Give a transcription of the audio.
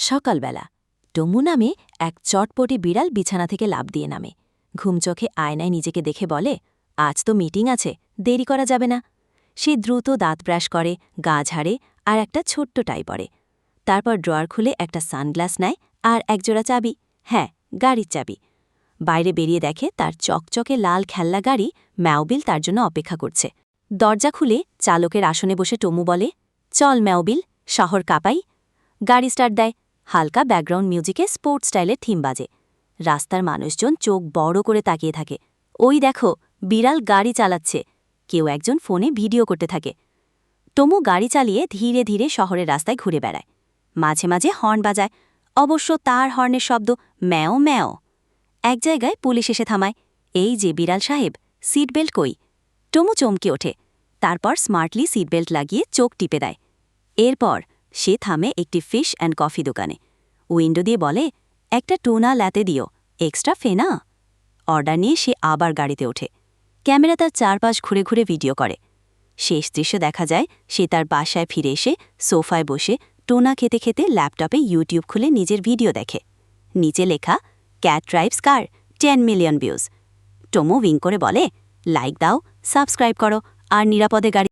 সকালবেলা টমু নামে এক চটপটি বিড়াল বিছানা থেকে লাফ দিয়ে নামে। ঘুমচোখে আয়নায় নিজেকে দেখে বলে, আজ তো মিটিং আছে, দেরি করা যাবে না। সে দ্রুত দাঁত ব্রাশ করে, গা ঝাড়ে আর একটা ছোট্ট টাই পরে। তারপর ড্রয়ার খুলে একটা সানগ্লাস নেয় আর একজোড়া চাবি, হ্যাঁ, গাড়ির চাবি। বাইরে বেরিয়ে দেখে তার চকচকে লাল খেলনা গাড়ি ম্যাওবিল তার জন্য অপেক্ষা করছে। দরজা খুলে চালকের আসনে বসে টমু বলে, চল ম্যাওবিল, শহর কাঁপাই। গাড়ি স্টার্ট দেয়, হালকা ব্যাকগ্রাউন্ড মিউজিকে স্পোর্টস স্টাইলের থিম বাজে। রাস্তার মানুষজন চোখ বড় করে তাকিয়ে থাকে। ওই দেখো, বিড়াল গাড়ি চালাচ্ছে, কেউ একজন ফোনে ভিডিও করতে থাকে। টমু গাড়ি চালিয়ে ধীরে ধীরে শহরের রাস্তায় ঘুরে বেড়ায়। মাঝে মাঝে হর্ন বাজায়, অবশ্য তার হর্নের শব্দ ম্যাও ম্যাও। এক জায়গায় পুলিশ এসে থামায়, এই যে বিড়াল সাহেব, সিট বেল্ট কই? টমু চমকে ওঠে, তারপর স্মার্টলি সিট বেল্ট লাগিয়ে চোখ টিপে দেয়। এরপর সে থামে একটি ফিশ অ্যান্ড কফি দোকানে। উইন্ডো দিয়ে বলে, একটা টুনা ল্যাতে দিও, এক্সট্রা ফেনা। অর্ডার নিয়ে সে আবার গাড়িতে ওঠে। ক্যামেরা তার চারপাশ ঘুরে ঘুরে ভিডিও করে। শেষ দৃশ্য দেখা যায়, সে তার বাসায় ফিরে এসে সোফায় বসে টোনা খেতে খেতে ল্যাপটপে ইউটিউব খুলে নিজের ভিডিও দেখে। নিচে লেখা, ক্যাট ড্রাইভস কার, 10 মিলিয়ন ভিউজ। টমু উইং করে বলে, লাইক দাও, সাবস্ক্রাইব করো আর নিরাপদে গাড়ি